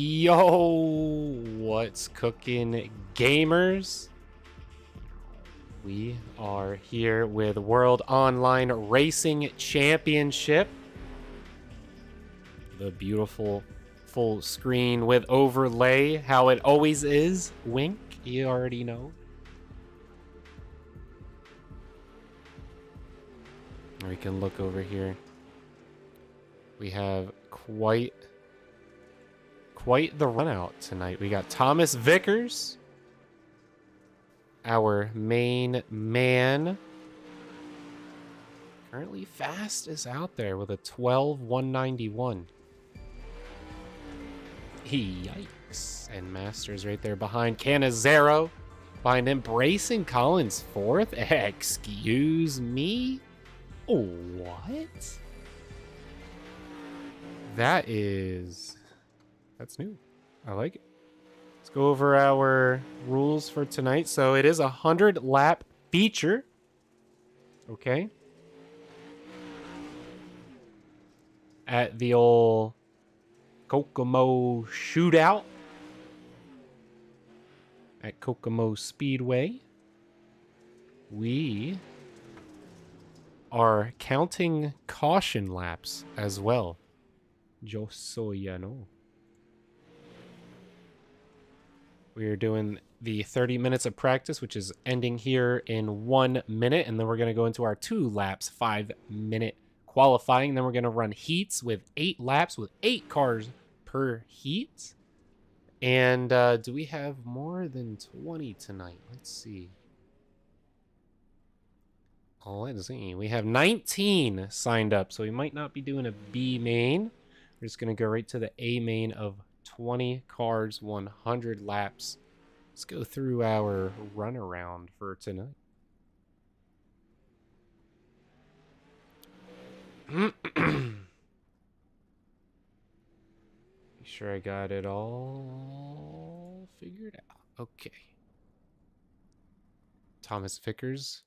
Yo, what's cooking, gamers? We are here with World Online Racing Championship. The beautiful full screen with overlay, how it always is. Wink, you already know. We can look over here. We have quite the run out tonight. We got Thomas Vickers, our main man. Currently fastest out there with a 12.191. Yikes. And Masters right there behind Canizero. Behind him, Brayson Collins fourth. Excuse me? What? That's new. I like it. Let's go over our rules for tonight. So it is a 100-lap feature. Okay. At the old Kokomo shootout. At Kokomo Speedway. We are counting caution laps as well. Yo soy ya no. We are doing the 30 minutes of practice, which is ending here in 1 minute. And then we're going to go into our 2 laps, 5-minute qualifying. Then we're going to run heats with 8 laps with 8 cars per heat. And do we have more than 20 tonight? Let's see. Oh, let's see. We have 19 signed up, so we might not be doing a B main. We're just going to go right to the A main of 20 cars, 100 laps. Let's go through our run around for tonight. Make sure I got it all figured out. Okay. Thomas Vickers,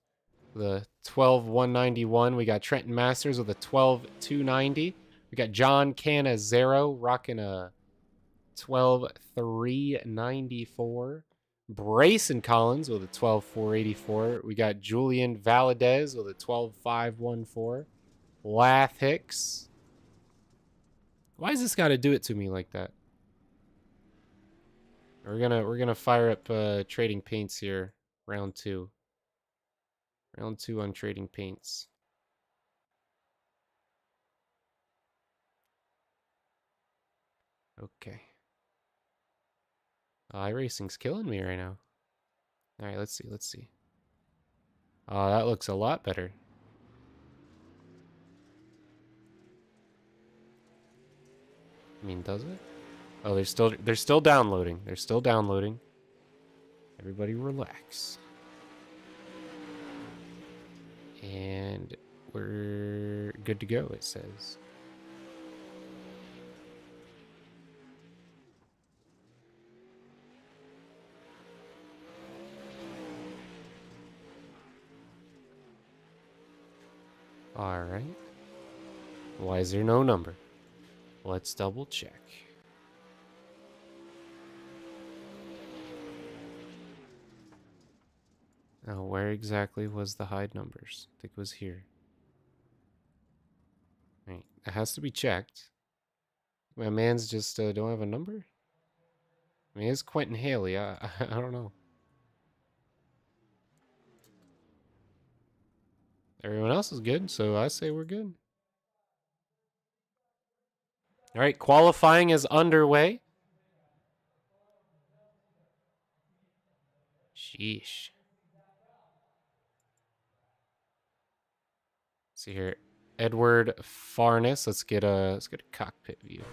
the 12.191. We got Trenton Masters with a 12.290. We got John Canizero rocking a 12.394. Brayson Collins with a 12.484. We got Julian Valadez with a 12.514. Lath Hicks. Why has this got to do it to me like that? We're gonna fire up trading paints here. Round 2. Round 2 on trading paints. Okay. iRacing's killing me right now. All right, let's see. That looks a lot better. I mean, does it? Oh, they're still downloading. They're still downloading. Everybody relax. And we're good to go, it says. All right. Why is there no number? Let's double check. Now, where exactly was the hide numbers? I think it was here. Right. It has to be checked. My man's just don't have a number? I mean, it's Quentin Haley. I don't know. Everyone else is good, so I say we're good. All right, qualifying is underway. Sheesh. See here, Edward Farnes. Let's get a cockpit view.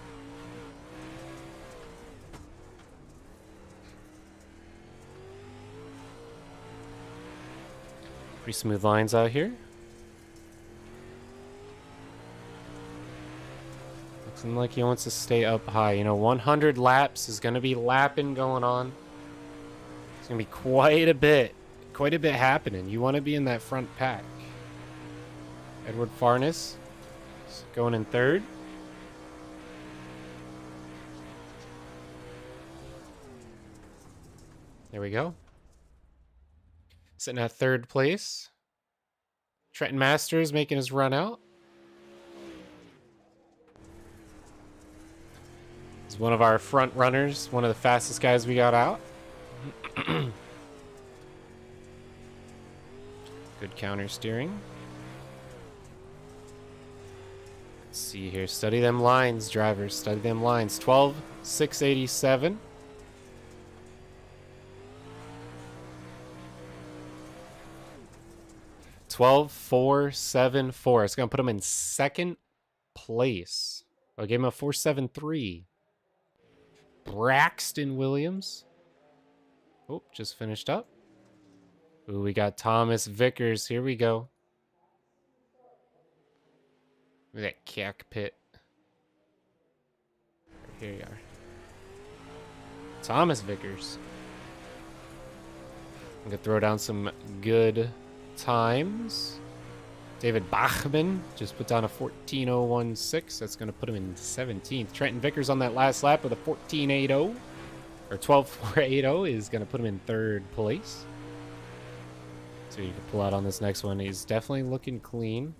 Pretty smooth lines out here. Looking like he wants to stay up high. You know, 100 laps is going to be lapping going on. It's going to be quite a bit happening. You want to be in that front pack. Edward Farnes going in third. There we go. Sitting at third place. Trenton Masters making his run out. He's one of our front runners, one of the fastest guys we got out. Good counter steering. Let's see here. Study them lines, drivers. Study them lines. 12,687. $12,474. It's gonna put him in second place. I gave him a 473. Braxton Williams. Oh, just finished up. Ooh, we got Thomas Vickers. Here we go. Look at that cockpit. Here you are. Thomas Vickers. I'm gonna throw down some good times. David Bachman just put down a 14.016. That's going to put him in 17th. Trenton Vickers on that last lap with a 14.80 or 12.480 is going to put him in third place. So you can pull out on this next one. He's definitely looking clean.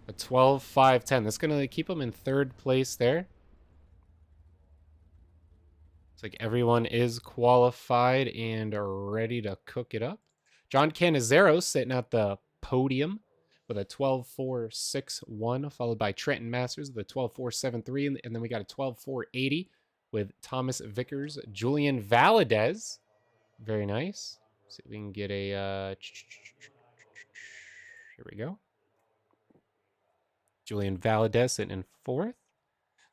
A 12.510. That's going to keep him in third place there. It's like everyone is qualified and are ready to cook it up. John Canizero sitting at the podium with a 12.461, followed by Trenton Masters with a 12.473, and then we got a 12.480 with Thomas Vickers, Julian Valadez. Very nice. See if we can get a... here we go. Julian Valadez sitting in fourth.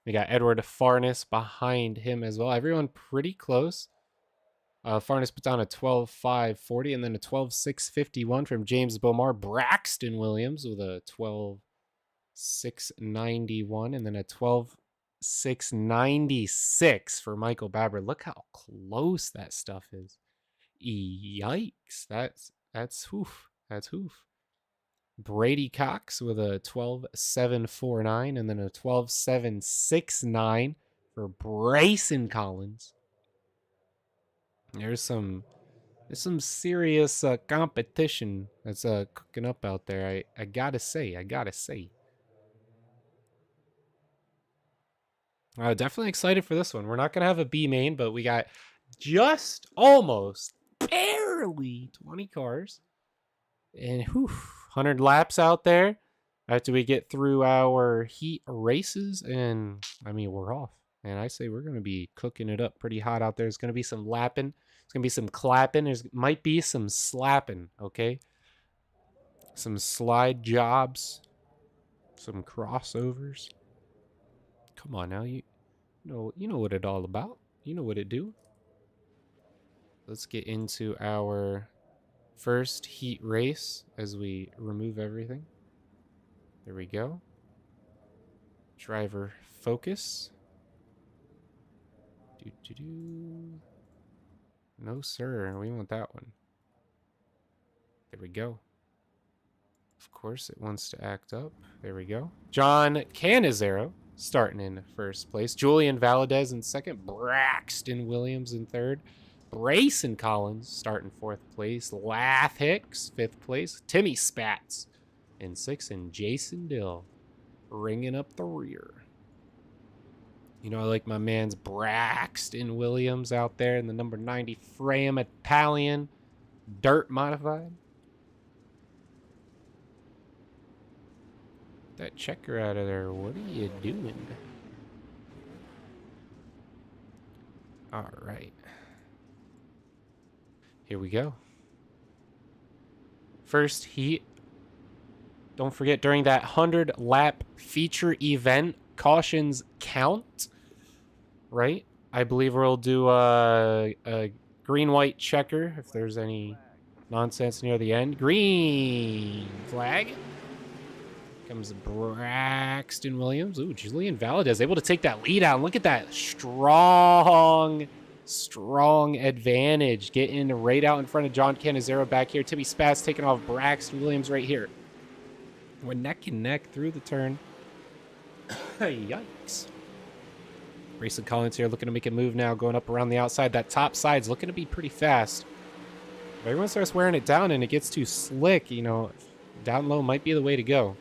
We got Edward Farnes behind him as well. Everyone pretty close. Farnes put down a 12.540 and then a 12.651 from James Bomar. Braxton Williams with a 12.691 and then a 12.696 for Michael Babber. Look how close that stuff is. Yikes. That's hoof. That's hoof. Brady Cox with a 12.749 and then a 12.769 for Brayson Collins. There's some serious competition that's cooking up out there. I gotta say. Definitely excited for this one. We're not gonna have a B main, but we got just almost barely 20 cars and 100 laps out there after we get through our heat races, and I mean we're off. And I say we're going to be cooking it up pretty hot out there. There's going to be some lapping. There's going to be some clapping. There's might be some slapping, okay? Some slide jobs. Some crossovers. Come on now. You know what it's all about. You know what it do. Let's get into our first heat race as we remove everything. There we go. Driver focus. No, sir. We want that one. There we go. Of course, it wants to act up. There we go. John Canizero starting in first place. Julian Valadez in second. Braxton Williams in third. Brayson Collins starting fourth place. Lath Hicks, fifth place. Timmy Spats in sixth. And Jason Dill ringing up the rear. You know, I like my man's Braxton Williams out there in the number 90 Fram Italian dirt modified. That checker out of there. What are you doing? All right. Here we go. First heat. Don't forget, during that 100 lap feature event, cautions count. Right? I believe we'll do a green-white checker if there's any nonsense near the end. Green flag. Comes Braxton Williams. Ooh, Julian Valadez able to take that lead out. Look at that strong advantage. Getting right out in front of John Canizero back here. Timmy Spats taking off Braxton Williams right here. We're neck and neck through the turn. Yikes. Grayson Collins here looking to make a move now, going up around the outside. That top side's looking to be pretty fast. If everyone starts wearing it down and it gets too slick, you know, down low might be the way to go.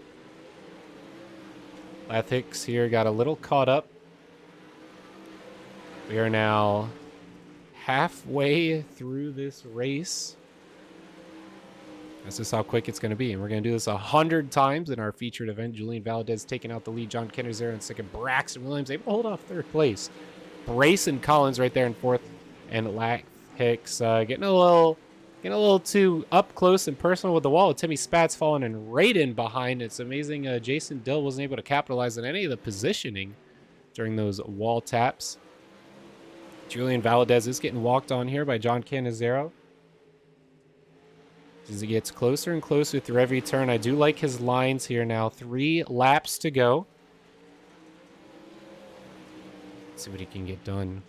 Lath Hicks here got a little caught up. We are now halfway through this race. That's just how quick it's going to be. And we're going to do this 100 times in our featured event. Julian Valadez taking out the lead. John Kenner's there in second. Braxton Williams able to hold off third place. Brayson Collins right there in fourth. And Lath Hicks getting a little too up close and personal with the wall. Timmy Spats falling and right in behind. It's amazing Jason Dill wasn't able to capitalize on any of the positioning during those wall taps. Julian Valadez is getting walked on here by John Canizero. As he gets closer and closer through every turn. I do like his lines here now. 3 laps to go. Let's see what he can get done.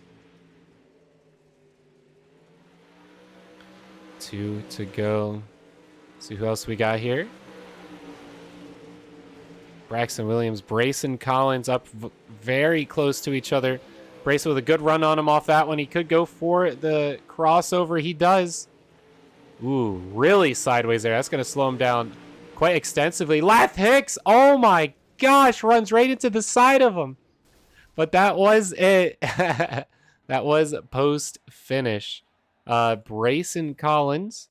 2 to go. See who else we got here. Braxton Williams, Brayson Collins up very close to each other. Brayson with a good run on him off that one. He could go for the crossover. He does. Ooh, really sideways there. That's going to slow him down quite extensively. Lath Hicks, oh my gosh, runs right into the side of him. But that was it. That was post-finish. Brayson Collins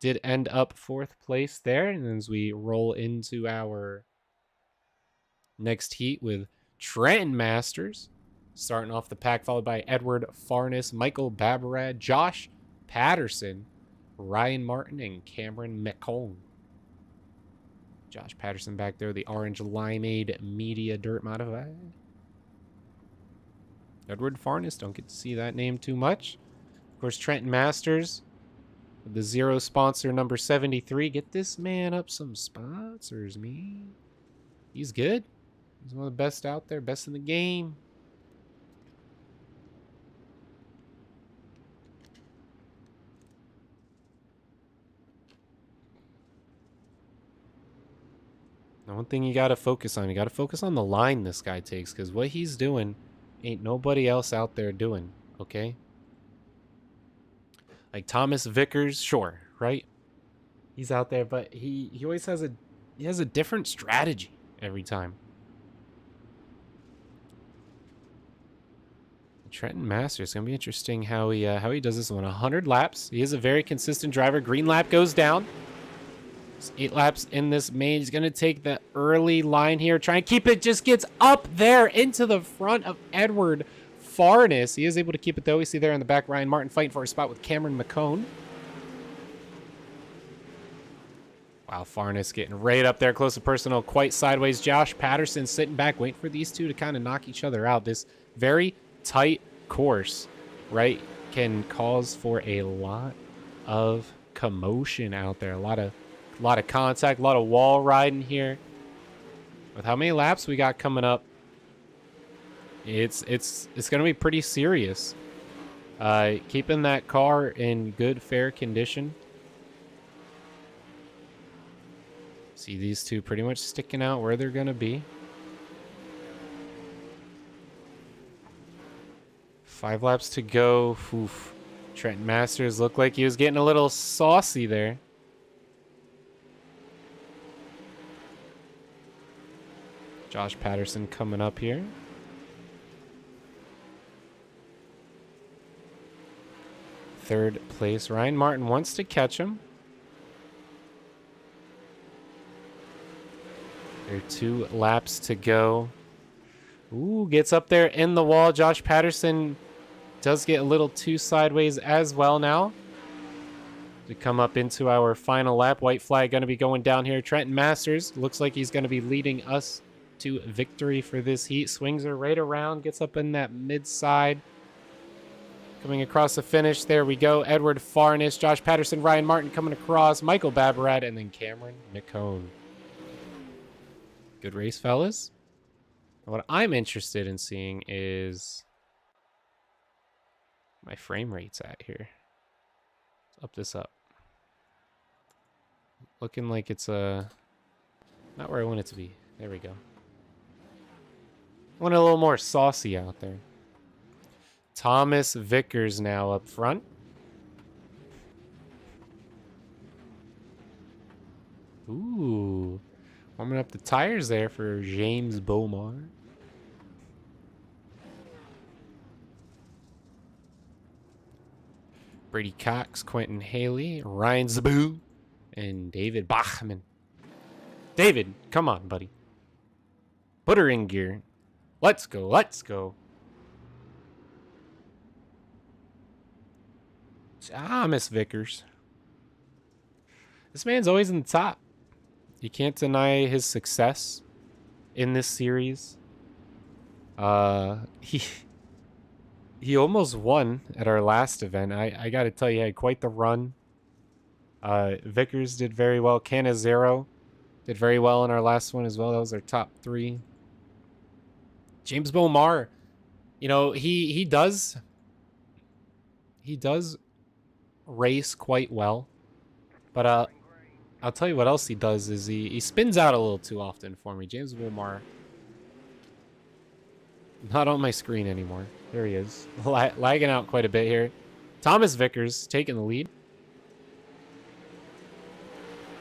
did end up 4th place there. And as we roll into our next heat with Trenton Masters, starting off the pack, followed by Edward Farnes, Michael Babarad, Josh Patterson, Ryan Martin, and Cameron McCone. Josh Patterson back there, the orange Limeade Media Dirt Modified. Edward Farnes, don't get to see that name too much. Of course, Trenton Masters, with the 0 sponsor, number 73. Get this man up some sponsors, me. He's good. He's one of the best out there, best in the game. Now, one thing you got to focus on. You got to focus on the line this guy takes, because what he's doing ain't nobody else out there doing, okay? Like Thomas Vickers, sure, right? He's out there, but he always has a different strategy every time. Trenton Masters, going to be interesting how he does this one. 100 laps. He is a very consistent driver. Green lap goes down. 8 laps in this main. He's going to take the early line here. Try and keep it. Just gets up there into the front of Edward Farnes. He is able to keep it, though. We see there in the back Ryan Martin fighting for a spot with Cameron McCone. Wow, Farnes getting right up there, close to personal, quite sideways. Josh Patterson sitting back, waiting for these two to kind of knock each other out. This very tight course, right, can cause for a lot of commotion out there. A lot of contact, a lot of wall riding here. With how many laps we got coming up, it's going to be pretty serious. Keeping that car in good, fair condition. See these two pretty much sticking out where they're going to be. 5 laps to go. Oof. Trenton Masters looked like he was getting a little saucy there. Josh Patterson coming up here. Third place. Ryan Martin wants to catch him. There are 2 laps to go. Ooh, gets up there in the wall. Josh Patterson does get a little too sideways as well now. To come up into our final lap. White flag going to be going down here. Trenton Masters looks like he's going to be leading us to victory for this heat. Swings her right around. Gets up in that mid side. Coming across the finish. There we go. Edward Farnes, Josh Patterson, Ryan Martin coming across. Michael Babarad, and then Cameron McCone. Good race, fellas. What I'm interested in seeing is my frame rate's at here. Let's up this up. Looking like it's not where I want it to be. There we go. I want it a little more saucy out there. Thomas Vickers now up front. Ooh. Warming up the tires there for James Beaumar. Brady Cox, Quentin Haley, Ryan Zaboo, and David Bachman. David, come on, buddy. Put her in gear. Let's go, let's go. Thomas Vickers. This man's always in the top. You can't deny his success in this series. He almost won at our last event. I got to tell you, he had quite the run. Vickers did very well. Canizero did very well in our last one as well. That was our top 3. James Beaumar, you know, he does race quite well. But I'll tell you what else he does is he spins out a little too often for me. James Beaumar. Not on my screen anymore. There he is. Lagging out quite a bit here. Thomas Vickers taking the lead.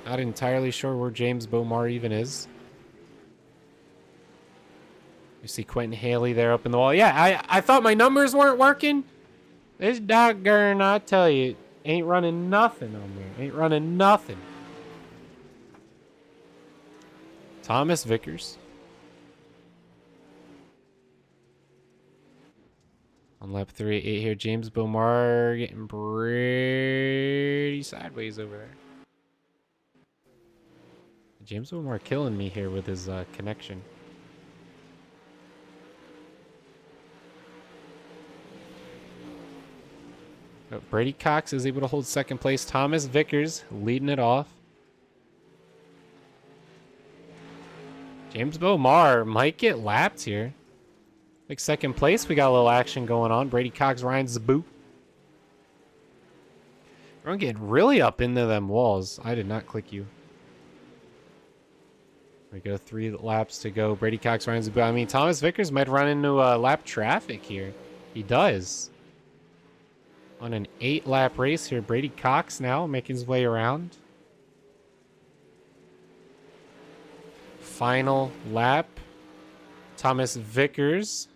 Not entirely sure where James Beaumar even is. You see Quentin Haley there up in the wall. Yeah, I thought my numbers weren't working. This doggone, I tell you, ain't running nothing on there. Ain't running nothing. Thomas Vickers. On lap 3-8 here, James Beaumar getting pretty sideways over there. James Beaumar killing me here with his connection. But Brady Cox is able to hold second place. Thomas Vickers leading it off. James Beaumar might get lapped here. Like second place, we got a little action going on. Brady Cox, Ryan Zaboo. We're getting really up into them walls. I did not click you. We go 3 laps to go. Brady Cox, Ryan Zaboo. I mean, Thomas Vickers might run into lap traffic here. He does. On an 8-lap race here, Brady Cox now making his way around. Final lap. Thomas Vickers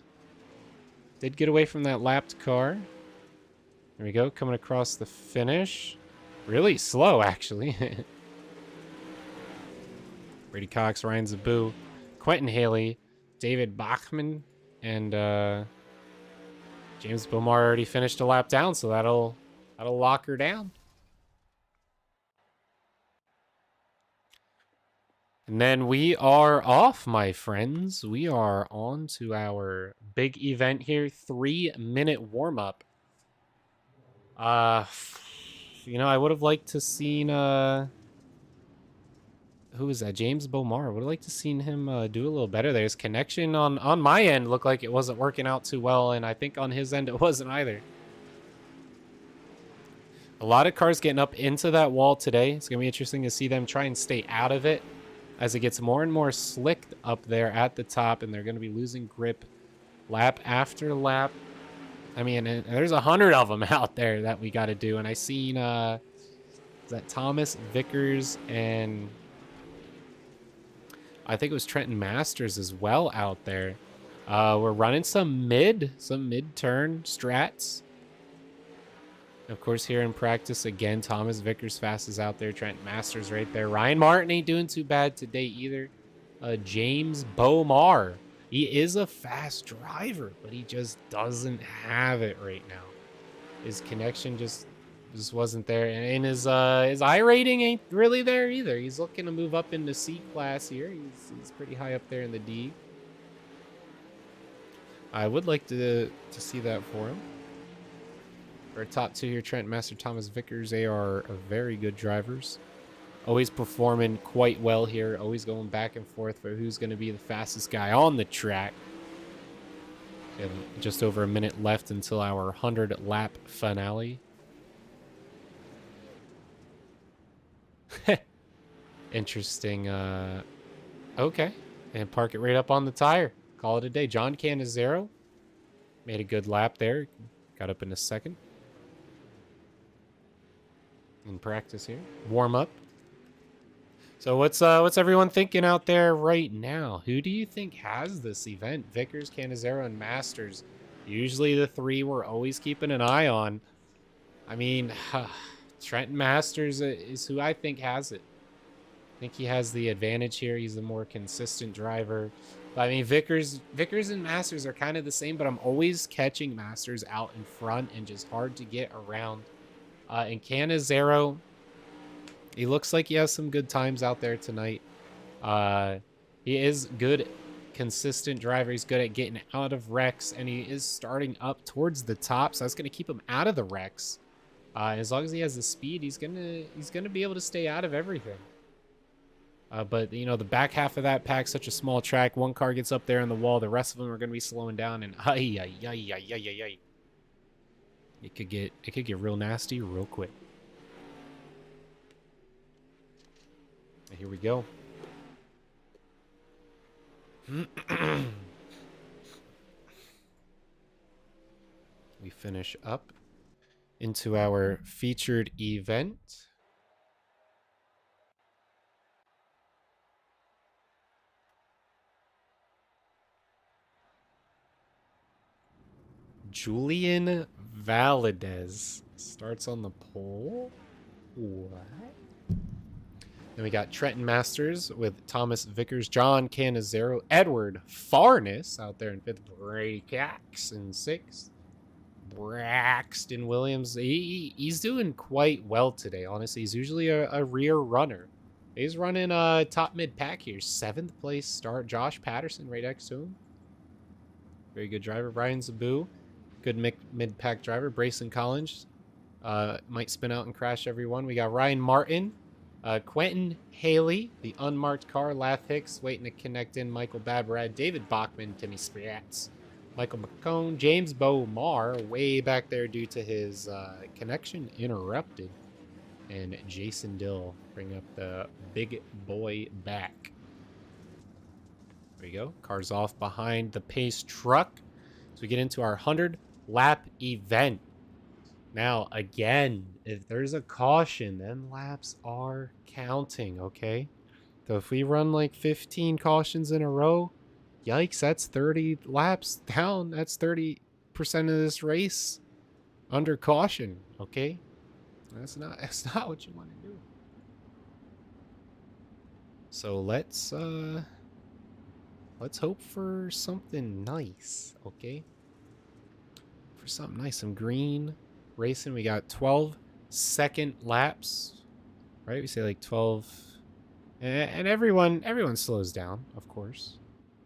did get away from that lapped car. There we go, coming across the finish. Really slow, actually. Brady Cox, Ryan Zaboo, Quentin Haley, David Bachman, and James Beaumar already finished a lap down, so that'll lock her down. And then we are off, my friends. We are on to our big event here, 3-minute warm-up. You know, I would have liked to seen who is that? James Beaumar. Would have liked to seen him do a little better there. His connection on my end looked like it wasn't working out too well, and I think on his end it wasn't either. A lot of cars getting up into that wall today. It's gonna be interesting to see them try and stay out of it as it gets more and more slicked up there at the top, and they're going to be losing grip lap after lap. I mean, and there's 100 of them out there that we got to do. And I seen, is that Thomas Vickers and I think it was Trenton Masters as well out there. We're running some mid-turn strats. Of course, here in practice, again, Thomas Vickers fast is out there. Trent Masters right there. Ryan Martin ain't doing too bad today either. James Beaumar. He is a fast driver, but he just doesn't have it right now. His connection just wasn't there. And his I rating ain't really there either. He's looking to move up into C class here. He's pretty high up there in the D. I would like to see that for him. Our top 2 here, Trent Master, Thomas Vickers, they are very good drivers. Always performing quite well here. Always going back and forth for who's going to be the fastest guy on the track. And just over a minute left until our 100-lap finale. Interesting. Okay. And park it right up on the tire. Call it a day. John Canizero Made a good lap there. Got up in a second. In practice here. Warm up. So what's everyone thinking out there right now? Who do you think has this event? Vickers, Canizero, and Masters. Usually the three we're always keeping an eye on. I mean, Trenton Masters is who I think has it. I think he has the advantage here. He's the more consistent driver. But, I mean, Vickers and Masters are kind of the same, but I'm always catching Masters out in front and just hard to get around. And Canizero, he looks like he has some good times out there tonight. He is good, consistent driver. He's good at getting out of wrecks, and he is starting up towards the top, so that's going to keep him out of the wrecks. As long as he has the speed, he's gonna be able to stay out of everything. But you know, the back half of that pack's such a small track. One car gets up there on the wall, the rest of them are gonna be slowing down, and it could get real nasty real quick. Here we go. We finish up into our featured event. Julian Valadez starts on the pole. What? Then we got Trenton Masters with Thomas Vickers, John Canizero, Edward Farnes out there in 5th, Braycax in 6th. Braxton Williams, he's doing quite well today, honestly. He's usually a rear runner. He's running a top mid pack here. 7th place start. Josh Patterson right next to him. Very good driver. Brian Zabu, good mid pack driver. Brayson Collins might spin out and crash everyone. We got Ryan Martin, Quentin Haley, the unmarked car. Lath Hicks waiting to connect in. Michael Babrad, David Bachman, Timmy Spratz, Michael McCone, James Bomar, way back there due to his connection interrupted. And Jason Dill bring up the big boy back. There we go. Cars off behind the pace truck. So we get into our 100-lap event. Now, again, if there's a caution, then laps are counting, okay? So if we run like 15 cautions in a row, yikes, that's 30 laps down. That's 30% of this race under caution, okay? That's not what you want to do. So let's hope for something nice, okay? For something nice, some green racing. We got 12-second laps, right? We say like 12, and everyone slows down, of course,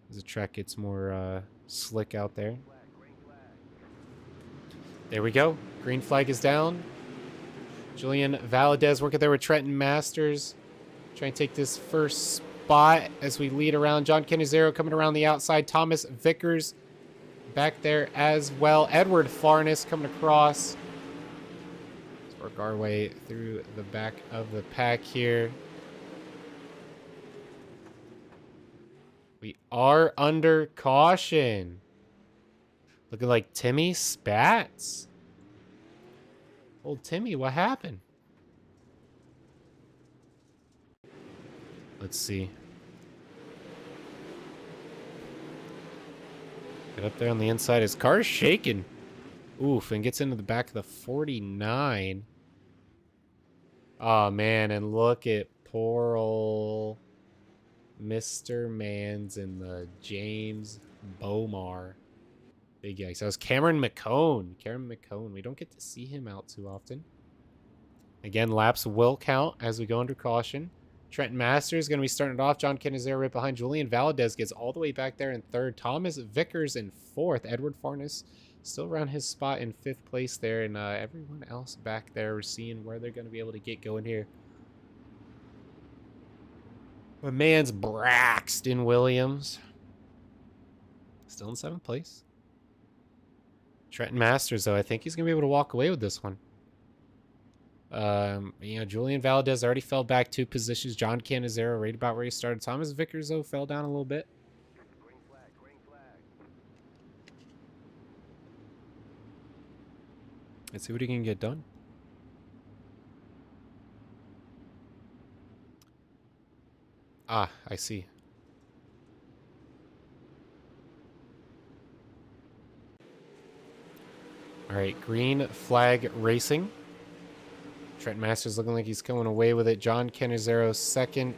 as the track gets more slick out there. There we go. Green flag is down. Julian Valadez working there with Trenton Masters. Trying to take this first spot as we lead around. John Canizero coming around the outside. Thomas Vickers back there as well. Edward Farnes coming across. Let's work our way through the back of the pack here. We are under caution. Looking like Timmy Spats. Old Timmy, what happened? Let's see. Get up there on the inside. His car's shaking. Oof, and gets into the back of the 49. Oh, man, and look at poor old Mr. Mans in the James Bomar. Big yikes. That was Cameron McCone. We don't get to see him out too often. Again, laps will count as we go under caution. Trenton Masters is going to be starting it off. John Canizero right behind. Julian Valadez gets all the way back there in 3rd. Thomas Vickers in 4th. Edward Farnes still around his spot in 5th place there. And everyone else back there, we're seeing where they're going to be able to get going here. My man's Braxton Williams. Still in 7th place. Trenton Masters, though, I think he's going to be able to walk away with this one. You know, Julian Valadez already fell back 2 positions. John Canizero right about where he started. Thomas Vickers, though, fell down a little bit. Let's see what he can get done. Ah, I see. All right, green flag racing. Trent Masters looking like he's coming away with it. John Canizero second.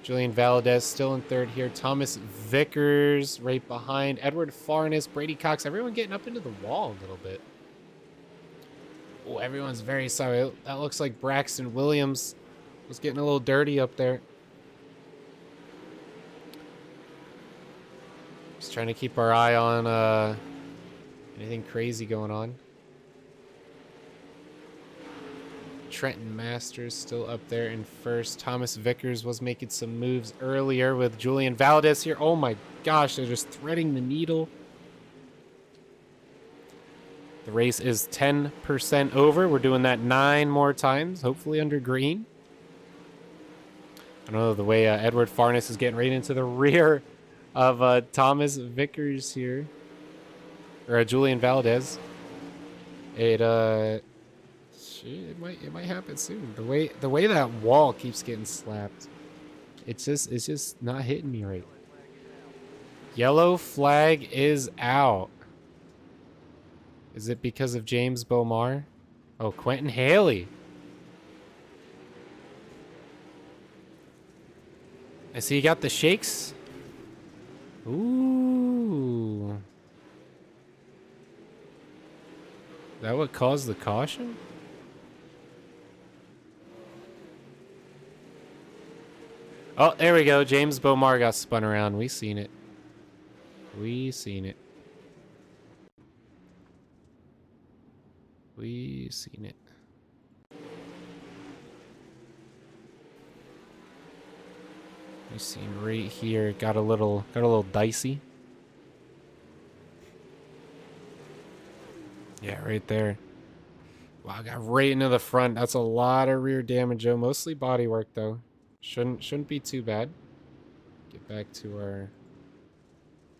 Julian Valadez still in third here. Thomas Vickers right behind. Edward Farnes, Brady Cox. Everyone getting up into the wall a little bit. Oh, everyone's very sorry. That looks like Braxton Williams was getting a little dirty up there. Just trying to keep our eye on anything crazy going on. Trenton Masters still up there in first. Thomas Vickers was making some moves earlier with Julian Valadez here. Oh my gosh, they're just threading the needle. The race is 10% over. We're doing that 9 more times, hopefully under green. I don't know the way Edward Farnes is getting right into the rear of Thomas Vickers here. Or Julian Valadez. It might happen soon. The way that wall keeps getting slapped, it's just not hitting me right. Yellow flag is out. Is it because of James Bomar? Oh, Quentin Haley. I see you got the shakes. Ooh. Is that what caused the caution? Oh, there we go. James Bomar got spun around. We seen it. We seen it. We seen it. We seen right here. Got a little dicey. Yeah, right there. Wow, got right into the front. That's a lot of rear damage, Joe. Mostly body work though. Shouldn't be too bad. Get back to our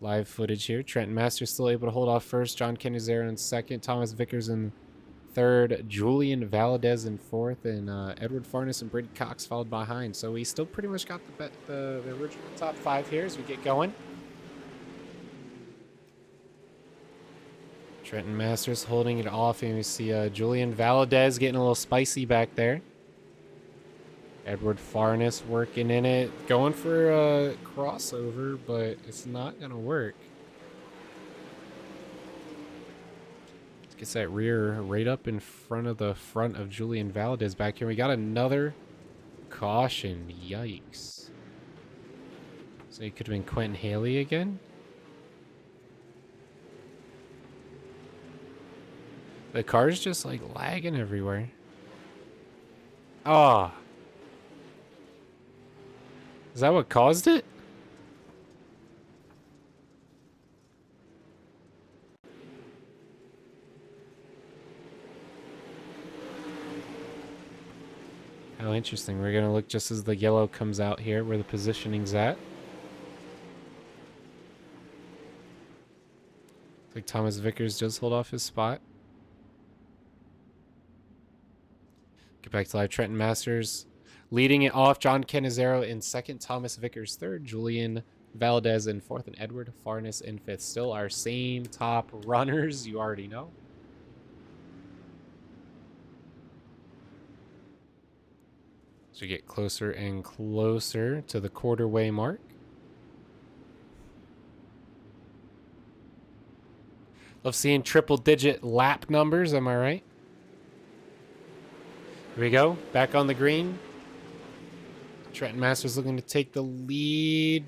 live footage here. Trenton Masters still able to hold off first. John Canizero in second. Thomas Vickers in third. Julian Valadez in fourth. And Edward Farnes and Brady Cox followed behind. So we still pretty much got the original top 5 here as we get going. Trenton Masters holding it off. And we see Julian Valadez getting a little spicy back there. Edward Farnes working in it. Going for a crossover, but it's not going to work. Gets that rear right up in front of the front of Julian Valadez back here. We got another caution. Yikes. So it could have been Quentin Haley again. The car's just like lagging everywhere. Oh. Is that what caused it? How interesting. We're going to look just as the yellow comes out here where the positioning's at. Looks like Thomas Vickers does hold off his spot. Get back to live. Trenton Masters leading it off. John Canizero in second. Thomas Vickers third. Julian Valadez in fourth. And Edward Farnes in fifth. Still our same top runners. You already know. So we get closer and closer to the quarter-way mark. Love seeing triple-digit lap numbers, am I right? Here we go, back on the green. Trenton Masters looking to take the lead.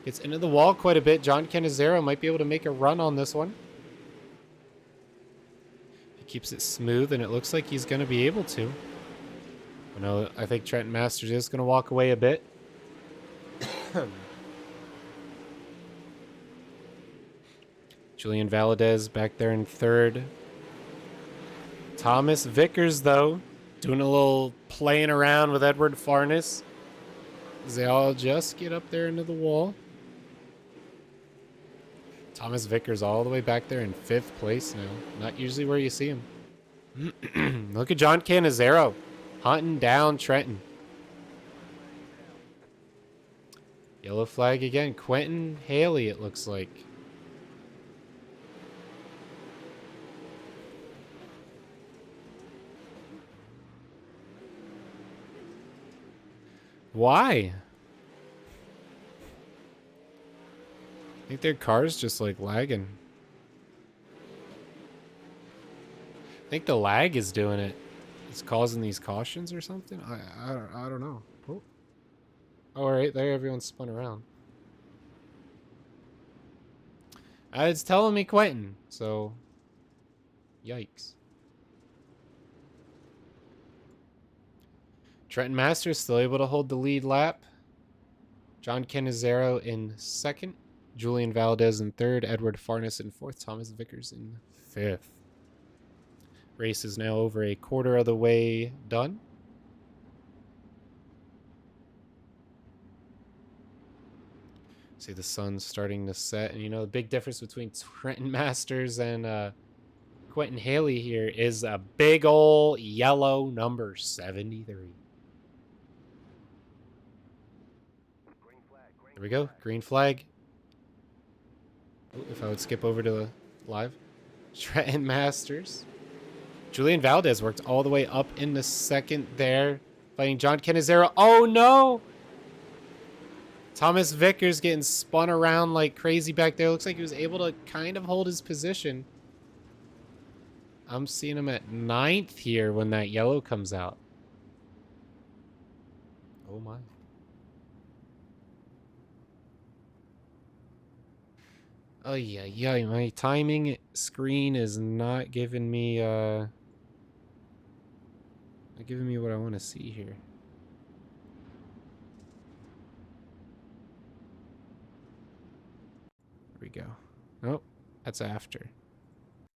Gets into the wall quite a bit. John Canizero might be able to make a run on this one. He keeps it smooth, and it looks like he's going to be able to. I think Trenton Masters is going to walk away a bit. Julian Valadez back there in third. Thomas Vickers, though, doing a little playing around with Edward Farnes. They all just get up there into the wall. Thomas Vickers all the way back there in 5th place now. Not usually where you see him. Look at John Cannizzaro hunting down Trenton. Yellow flag again. Quentin Haley, it looks like. Why? I think their car's just like lagging. I think the lag is doing it. It's causing these cautions or something. I don't know. Oh, all right, there everyone's spun around. It's telling me Quentin, so yikes. Trenton Masters still able to hold the lead lap. John Cannizzaro in second. Julian Valdez in third. Edward Farnes in fourth. Thomas Vickers in fifth. Race is now over a quarter of the way done. See the sun's starting to set. And you know, the big difference between Trenton Masters and Quentin Haley here is a big ol' yellow number 73. There we go. Green flag. Oh, if I would skip over to the live. Trenton Masters. Julian Valdez worked all the way up in the second there. Fighting John Cannizzaro. Oh, no! Thomas Vickers getting spun around like crazy back there. Looks like he was able to kind of hold his position. I'm seeing him at 9th here when that yellow comes out. Oh, my. Oh, yeah. My timing screen is not giving me, not giving me what I want to see here. Here we go. Oh, that's after.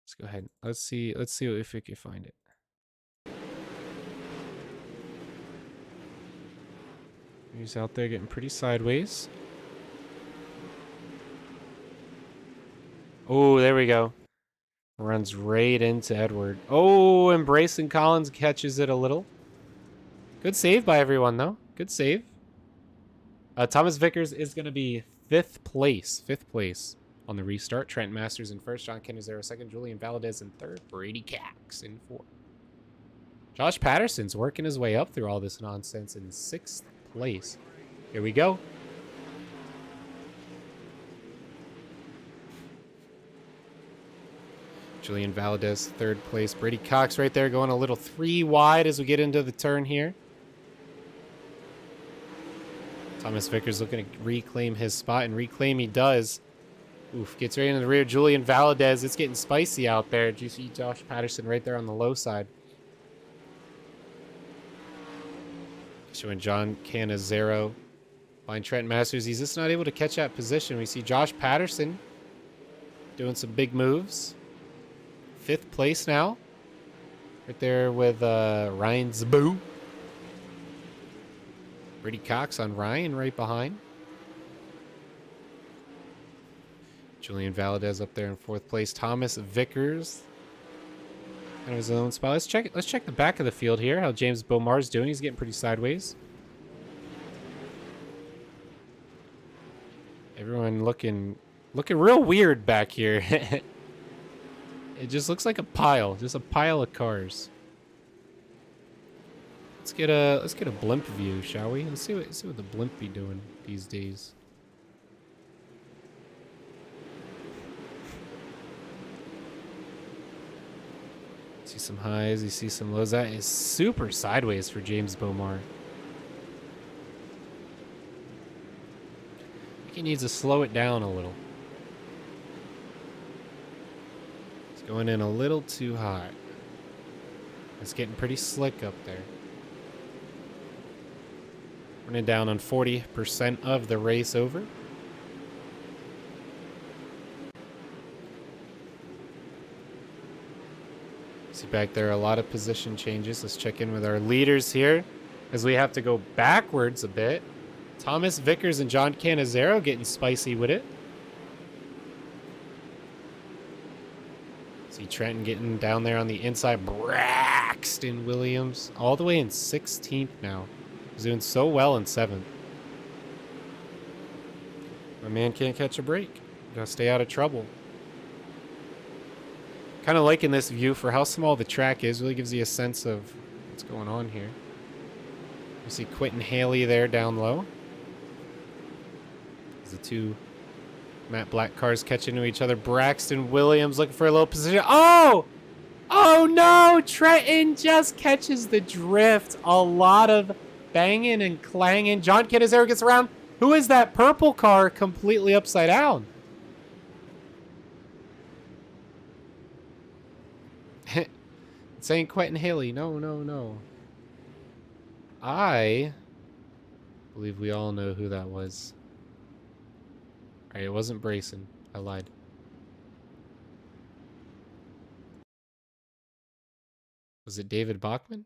Let's go ahead. Let's see if we can find it. He's out there getting pretty sideways. Oh, there we go. Runs right into Edward. Oh, and Brayson Collins catches it a little. Good save by everyone, though. Good save. Thomas Vickers is going to be 5th place. 5th place on the restart. Trent Masters in first. John Cannizzaro second. Julian Valdez in third. Brady Cax in fourth. Josh Patterson's working his way up through all this nonsense in 6th place. Here we go. Julian Valdez, 3rd place. Brady Cox right there going a little 3 wide as we get into the turn here. Thomas Vickers looking to reclaim his spot, and reclaim he does. Oof, gets right into the rear. Julian Valdez, it's getting spicy out there. Did you see Josh Patterson right there on the low side? Showing John Cannizzaro behind Trent Masters. He's just not able to catch that position. We see Josh Patterson doing some big moves. 5th place now. Right there with Ryan Zaboo. Brady Cox on Ryan right behind. Julian Valdez up there in 4th place. Thomas Vickers in his own spot. Let's check the back of the field here. How James Beaumar's doing. He's getting pretty sideways. Everyone looking real weird back here. It just looks like a pile, just a pile of cars. Let's get a blimp view, shall we? Let's see what the blimp be doing these days. See some highs, you see some lows. That is super sideways for James Beaumar. I think he needs to slow it down a little. Going in a little too high. It's getting pretty slick up there. Running down on 40% of the race over. See back there a lot of position changes. Let's check in with our leaders here as we have to go backwards a bit. Thomas Vickers and John Cannizzaro getting spicy with it. See Trenton getting down there on the inside. Braxton Williams all the way in 16th now. He's doing so well in 7th. My man can't catch a break. Gotta stay out of trouble. Kind of liking this view for how small the track is. Really gives you a sense of what's going on here. You see Quentin Haley there down low. The two Matt Black cars catching into each other. Braxton Williams looking for a low position. Oh! Oh no! Trenton just catches the drift. A lot of banging and clanging. John Canizero gets around. Who is that purple car completely upside down? It's ain't Quentin Haley. No, no, no. I believe we all know who that was. Alright, it wasn't Brayson. I lied. Was it David Bachman?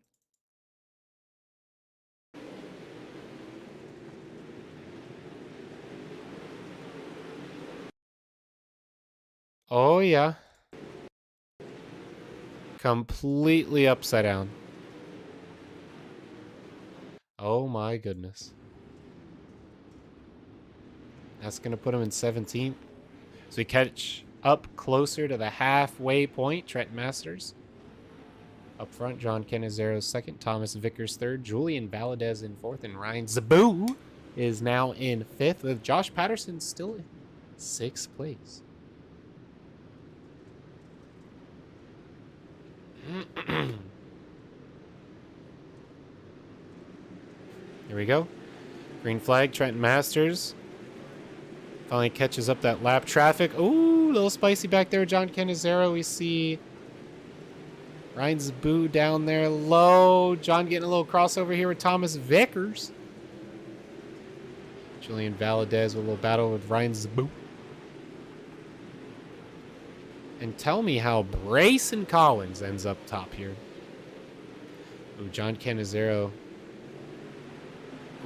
Oh, yeah. Completely upside down. Oh, my goodness. That's going to put him in 17th. So we catch up closer to the halfway point. Trenton Masters. Up front, John Canizero 2nd. Thomas Vickers 3rd. Julian Valadez in 4th. And Ryan Zaboo is now in 5th. With Josh Patterson still in 6th place. Here we go. Green flag, Trenton Masters. Finally catches up that lap traffic. Ooh, a little spicy back there, John Canizero. We see Ryan Zaboo down there low. John getting a little crossover here with Thomas Vickers. Julian Valadez with a little battle with Ryan Zaboo. And tell me how Brayson Collins ends up top here. Ooh, John Canizero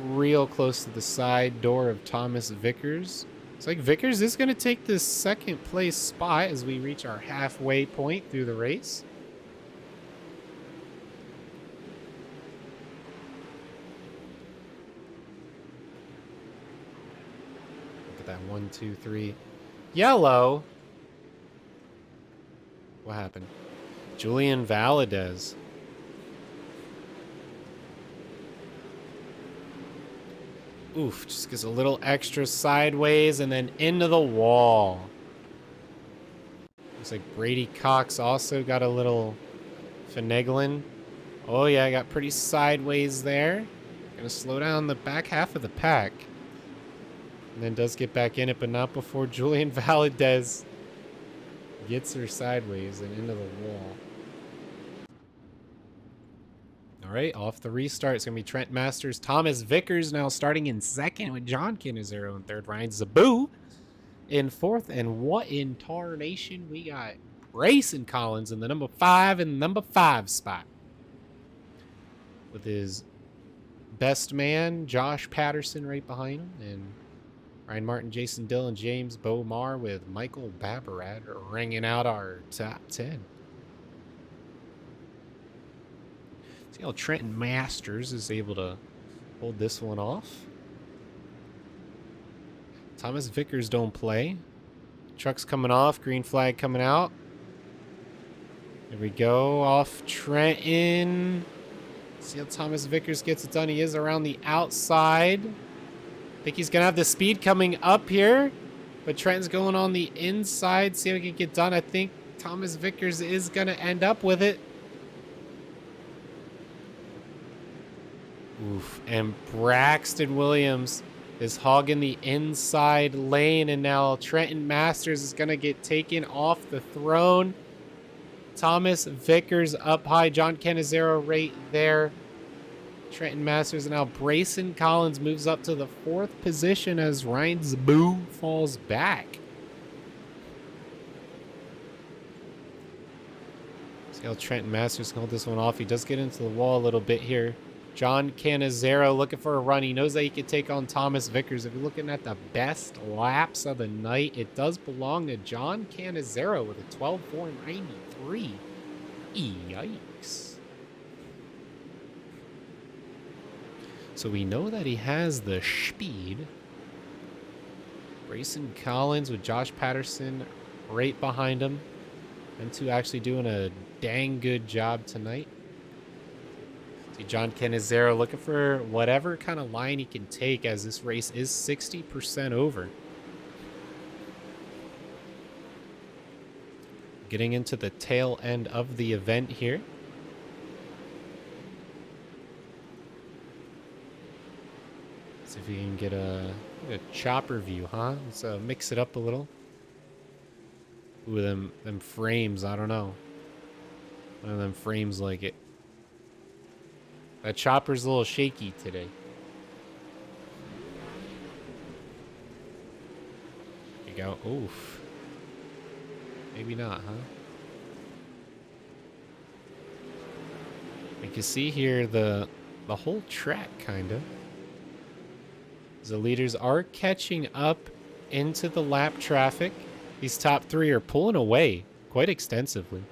real close to the side door of Thomas Vickers. It's like Vickers is going to take this 2nd place spot as we reach our halfway point through the race. Look at that 1, 2, 3. Yellow. What happened? Julian Valadez. Oof, just gets a little extra sideways and then into the wall. Looks like Brady Cox also got a little finagling. Oh yeah, got pretty sideways there. Gonna slow down the back half of the pack. And then does get back in it, but not before Julian Valadez gets her sideways and into the wall. All right, off the restart. It's going to be Trent Masters. Thomas Vickers now starting in 2nd with John Canizero in 3rd. Ryan Zaboo in 4th. And what in tarnation? We got Brayson Collins in the number 5 and number 5 spot. With his best man, Josh Patterson, right behind him. And Ryan Martin, Jason Dillon, James Bomar with Michael Babarat ringing out our top 10. See how Trenton Masters is able to hold this one off. Thomas Vickers don't play. Truck's coming off. Green flag coming out. There we go. Off Trenton. See how Thomas Vickers gets it done. He is around the outside. I think he's going to have the speed coming up here. But Trenton's going on the inside. See how he can get done. I think Thomas Vickers is going to end up with it. Oof. And Braxton Williams is hogging the inside lane. And now Trenton Masters is going to get taken off the throne. Thomas Vickers up high. John Canizero right there. Trenton Masters. And now Brayson Collins moves up to the 4th position as Ryan Zaboo falls back. See how Trenton Masters can hold this one off. He does get into the wall a little bit here. John Cannizzaro looking for a run. He knows that he can take on Thomas Vickers. If you're looking at the best laps of the night, it does belong to John Cannizzaro with a 12.493. Yikes. So we know that he has the speed. Grayson Collins with Josh Patterson right behind him. Them two actually doing a dang good job tonight. See John Cannizzaro looking for whatever kind of line he can take, as this race is 60% over. Getting into the tail end of the event here. See if we can get a chopper view, huh? Let's mix it up a little. Ooh, them frames, I don't know. One of them frames like it. That chopper's a little shaky today. There you go. Oof. Maybe not, huh? You can see here the whole track, kind of. The leaders are catching up into the lap traffic. These top three are pulling away quite extensively.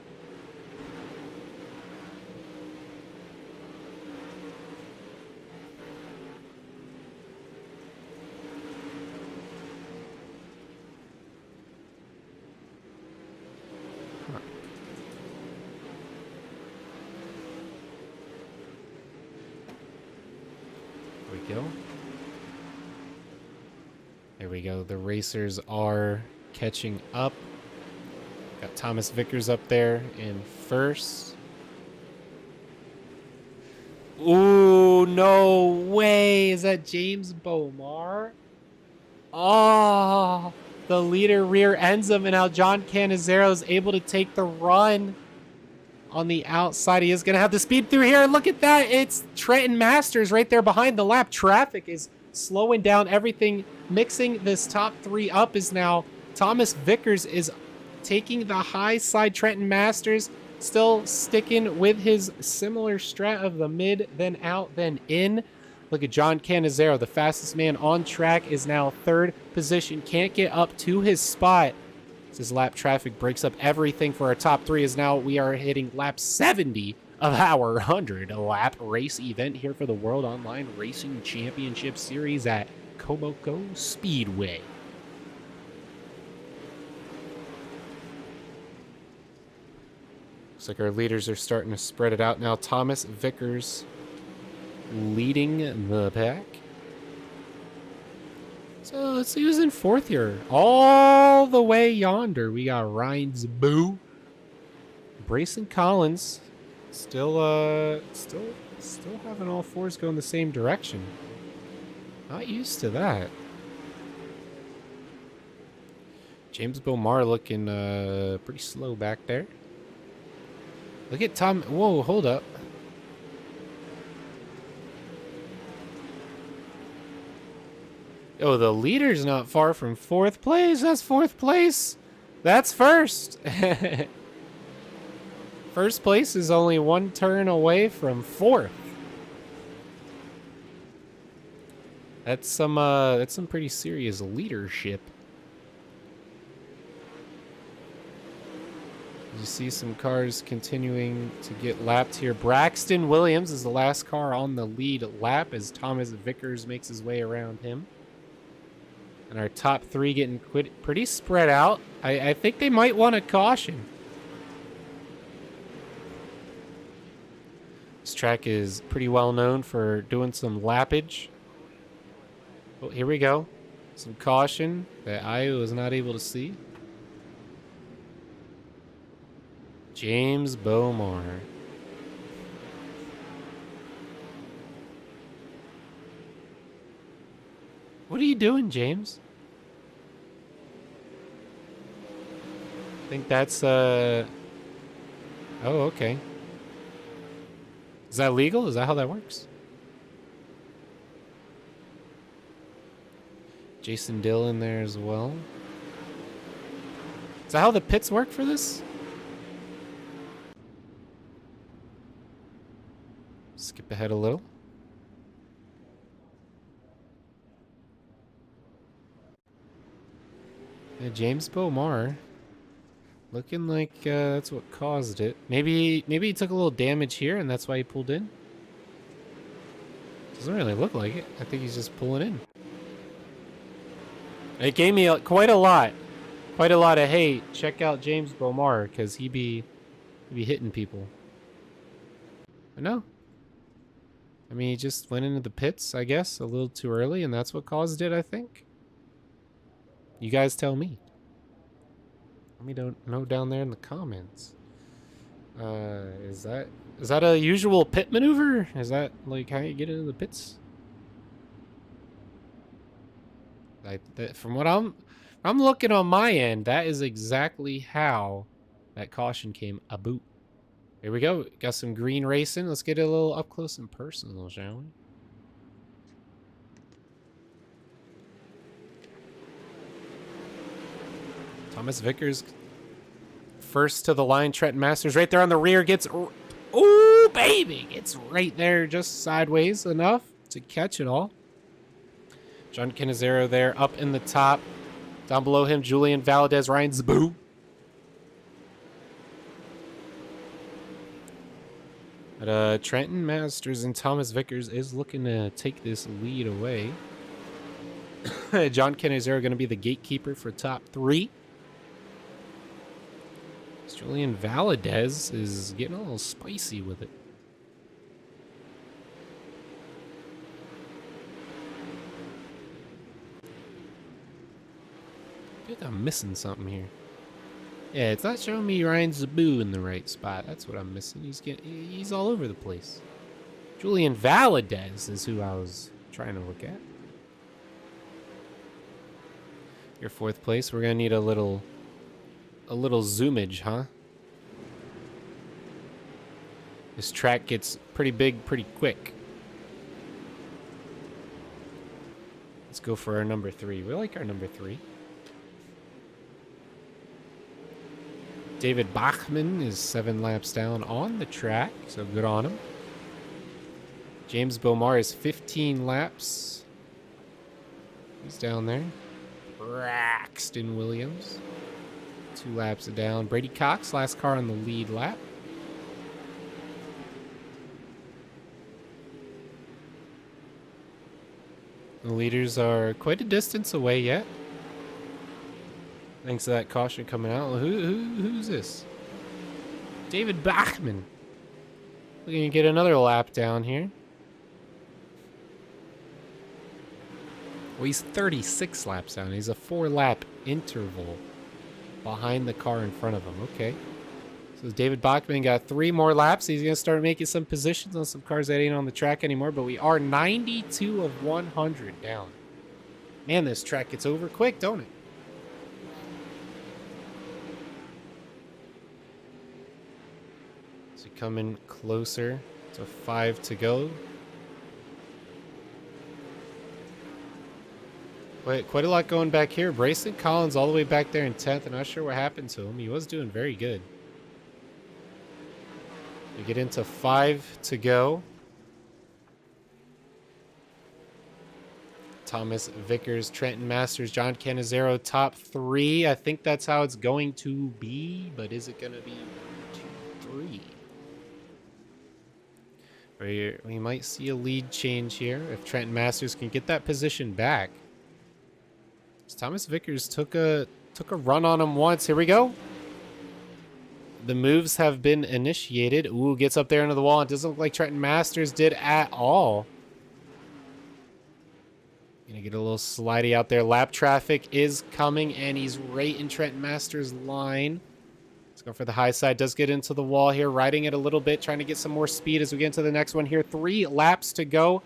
Huh. There we go. There we go. The racers are catching up. Got Thomas Vickers up there in first. Ooh, no way. Is that James Bomar? Oh, the leader rear ends him, and now John Cannizzaro is able to take the run on the outside. He is going to have the speed through here. Look at that. It's Trenton Masters right there behind the lap. Traffic is slowing down everything. Mixing this top three up is now Thomas Vickers is taking the high side. Trenton Masters still sticking with his similar strat of the mid, then out, then in. Look at John Cannizzaro, the fastest man on track, is now third position. Can't get up to his spot. As his lap traffic breaks up everything for our top three, as now we are hitting lap 70 of our 100 lap race event here for the World Online Racing Championship Series at Kokomo Speedway. Looks like our leaders are starting to spread it out now. Thomas Vickers leading the pack. So let's see who's in fourth here. All the way yonder, we got Ryan's Boo. Grayson Collins still having all fours going the same direction. Not used to that. James Bomar looking pretty slow back there. Look at Tom. Whoa, hold up. Oh, the leader's not far from fourth place. That's fourth place. That's first. First place is only one turn away from fourth. That's some pretty serious leadership. You see some cars continuing to get lapped here. Braxton Williams is the last car on the lead lap as Thomas Vickers makes his way around him. And our top three getting pretty spread out. I think they might want a caution. This track is pretty well known for doing some lappage. Oh, here we go. Some caution that I was not able to see. James Bomar. What are you doing, James? I think that's, Oh, okay. Is that legal? Is that how that works? Jason Dillon there as well. Is that how the pits work for this? Skip ahead a little. James Bomar. Looking like that's what caused it. Maybe he took a little damage here and that's why he pulled in. Doesn't really look like it. I think he's just pulling in. It gave me quite a lot of hate. Check out James Bomar because he be hitting people. But no. I mean, he just went into the pits, I guess, a little too early, and that's what caused it, I think. You guys tell me. Let me know down there in the comments. Is that a usual pit maneuver? Is that like how you get into the pits? From what I'm looking on my end, that is exactly how that caution came about. Here we go. Got some green racing. Let's get it a little up close and personal, shall we? Thomas Vickers first to the line. Trenton Masters right there on the rear gets... Ooh, baby! Gets right there just sideways enough to catch it all. John Canizero there up in the top. Down below him, Julian Valadez, Ryan Zaboo. But Trenton Masters and Thomas Vickers is looking to take this lead away. John Canizero going to be the gatekeeper for top 3. Julian Valadez is getting a little spicy with it. I feel like I'm missing something here. Yeah, it's not showing me Ryan Zaboo in the right spot. That's what I'm missing. He's all over the place. Julian Valadez is who I was trying to look at. Your 4th place. We're gonna need a little zoomage, huh? This track gets pretty big pretty quick. Let's go for our number 3. We like our number 3. David Bachman is 7 laps down on the track, so good on him. James Bomar is 15 laps. He's down there. Braxton Williams, 2 laps down. Brady Cox, last car on the lead lap. The leaders are quite a distance away yet. Thanks to that caution coming out. Who's this? David Bachman. We're going to get another lap down here. Well, he's 36 laps down. He's a 4-lap interval behind the car in front of him. Okay. So David Bachman got 3 more laps. He's going to start making some positions on some cars that ain't on the track anymore. But we are 92 of 100 down. Man, this track gets over quick, don't it? So coming closer to 5 to go. Quite a lot going back here. Brayson Collins all the way back there in 10th. I'm not sure what happened to him. He was doing very good. We get into 5 to go. Thomas Vickers, Trenton Masters, John Canizero, top 3. I think that's how it's going to be, but is it going to be 2, 3? We might see a lead change here if Trenton Masters can get that position back. Thomas Vickers took a run on him once. Here we go. The moves have been initiated. Ooh, gets up there into the wall. It doesn't look like Trenton Masters did at all. Gonna get a little slidey out there. Lap traffic is coming, and he's right in Trenton Masters' line. Let's go for the high side. Does get into the wall here, riding it a little bit, trying to get some more speed as we get into the next one here. 3 laps to go.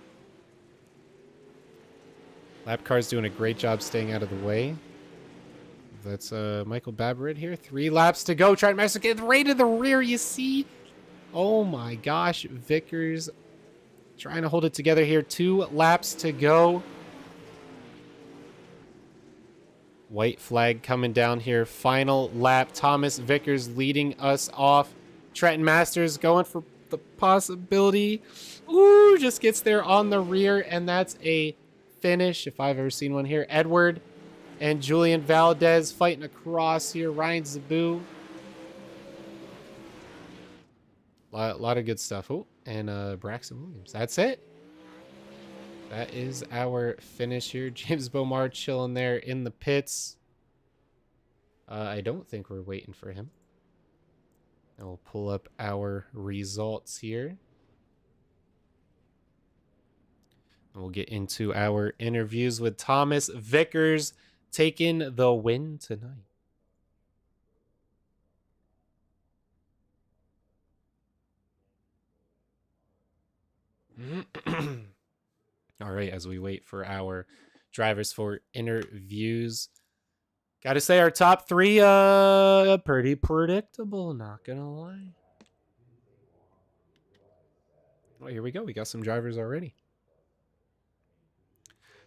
Lap car's doing a great job staying out of the way. That's Michael Babarit here. 3 laps to go. Trenton Masters get right to the rear, you see? Oh my gosh. Vickers trying to hold it together here. 2 laps to go. White flag coming down here. Final lap. Thomas Vickers leading us off. Trenton Masters going for the possibility. Ooh, just gets there on the rear, and that's a finish if I've ever seen one here. Edward and Julian Valdez fighting across here. Ryan Zaboo. Lot of good stuff. Oh, and Braxton Williams. That's it. That is our finish here. James Bomar chilling there in the pits. I don't think we're waiting for him. And we'll pull up our results here. And we'll get into our interviews with Thomas Vickers taking the win tonight. All right, as we wait for our drivers for interviews. Got to say our top three, pretty predictable, not gonna lie. Oh, here we go. We got some drivers already.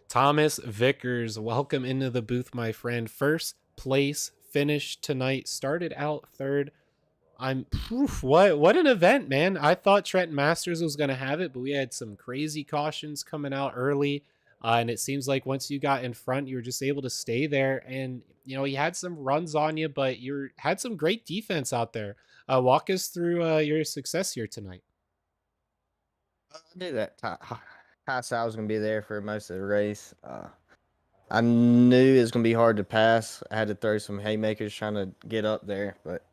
Thomas Vickers, welcome into the booth, my friend. First place finish tonight. Started out third. What an event, man. I thought Trenton Masters was going to have it, but we had some crazy cautions coming out early. And it seems like once you got in front, you were just able to stay there. And, you know, you had some runs on you, but you had some great defense out there. Walk us through your success here tonight. I knew that Hassai was going to be there for most of the race. I knew it was going to be hard to pass. I had to throw some haymakers trying to get up there, but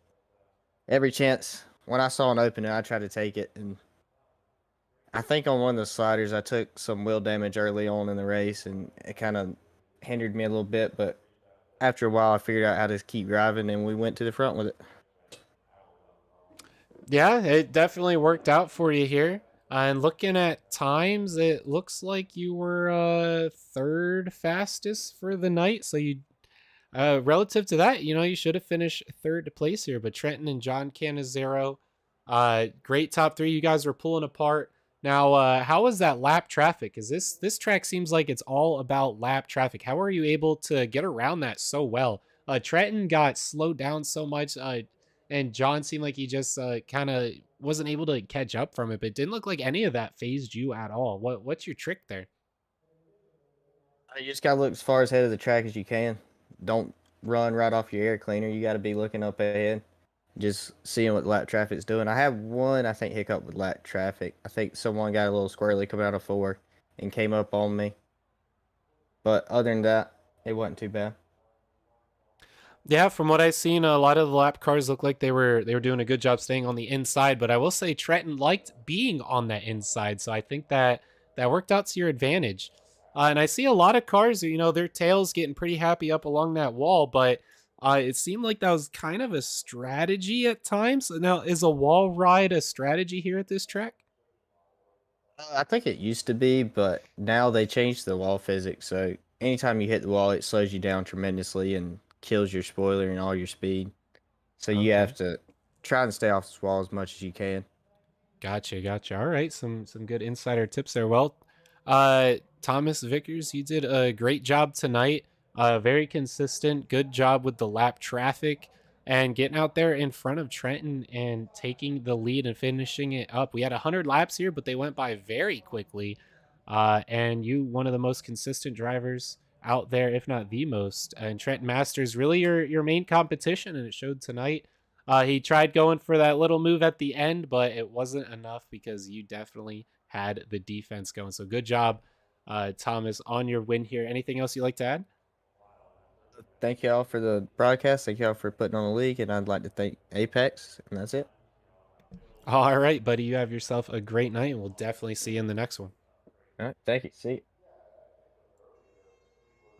every chance when I saw an opening, I tried to take it. And I think on one of the sliders, I took some wheel damage early on in the race, and it kind of hindered me a little bit. But after a while, I figured out how to keep driving, and we went to the front with it. Yeah, it definitely worked out for you here. And looking at times, it looks like you were third fastest for the night. So you, relative to that, you know, you should have finished third place here. But Trenton and John Canizero, great top three. You guys were pulling apart. Now, how was that lap traffic? Because this track seems like it's all about lap traffic. How are you able to get around that so well? Trenton got slowed down so much. And John seemed like he just kind of wasn't able to catch up from it, but it didn't look like any of that phased you at all. What's your trick there? You just got to look as far ahead of the track as you can. Don't run right off your air cleaner. You got to be looking up ahead, just seeing what lap traffic's doing. I had one, I think, hiccup with lap traffic. I think someone got a little squirrely coming out of four and came up on me. But other than that, it wasn't too bad. Yeah, from what I've seen, a lot of the lap cars look like they were doing a good job staying on the inside. But I will say Trenton liked being on that inside, so I think that worked out to your advantage. And I see a lot of cars, you know, their tails getting pretty happy up along that wall, but it seemed like that was kind of a strategy at times. Now, is a wall ride a strategy here at this track? I think it used to be, but now they changed the wall physics. So anytime you hit the wall, it slows you down tremendously and kills your spoiler and all your speed. So you Okay. have to try and stay off this wall as much as you can. Gotcha. All right, some good insider tips there. Well, Thomas Vickers, you did a great job tonight. Very consistent. Good job with the lap traffic and getting out there in front of Trenton and taking the lead and finishing it up. We had 100 laps here, but they went by very quickly. And you, one of the most consistent drivers out there, if not the most. And Trenton Masters, really your main competition, and it showed tonight. He tried going for that little move at the end, but it wasn't enough because you definitely had the defense going. So good job, Thomas, on your win here. Anything else you'd like to add? Thank y'all for the broadcast. Thank y'all for putting on the league, and I'd like to thank Apex, and that's it. All right, buddy. You have yourself a great night, and we'll definitely see you in the next one. All right, thank you. See you.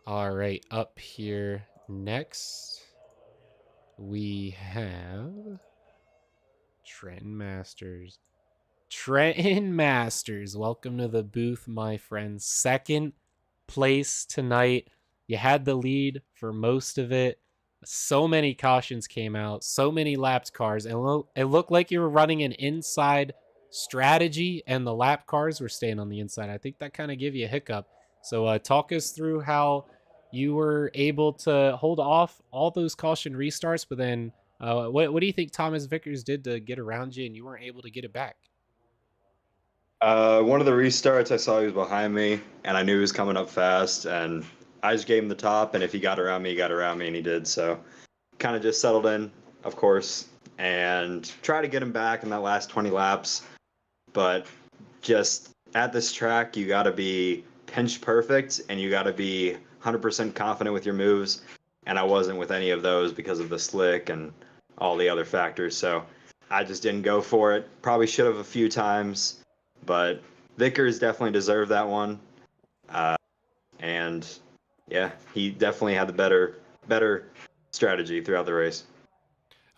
All right, up here next, we have Trenton Masters. Trenton Masters, welcome to the booth, my friends. Second place tonight. You had the lead for most of it. So many cautions came out, so many lapped cars, and it looked like you were running an inside strategy, and the lap cars were staying on the inside. I think that kind of gave you a hiccup. So, talk us through how you were able to hold off all those caution restarts, but then what do you think Thomas Vickers did to get around you, and you weren't able to get it back? One of the restarts, I saw he was behind me, and I knew he was coming up fast, and I just gave him the top, and if he got around me, he got around me, and he did. So kind of just settled in, of course, and try to get him back in that last 20 laps. But just at this track, you got to be pinch perfect, and you got to be 100% confident with your moves. And I wasn't with any of those because of the slick and all the other factors. So I just didn't go for it. Probably should have a few times, but Vickers definitely deserved that one. And yeah, he definitely had the better strategy throughout the race.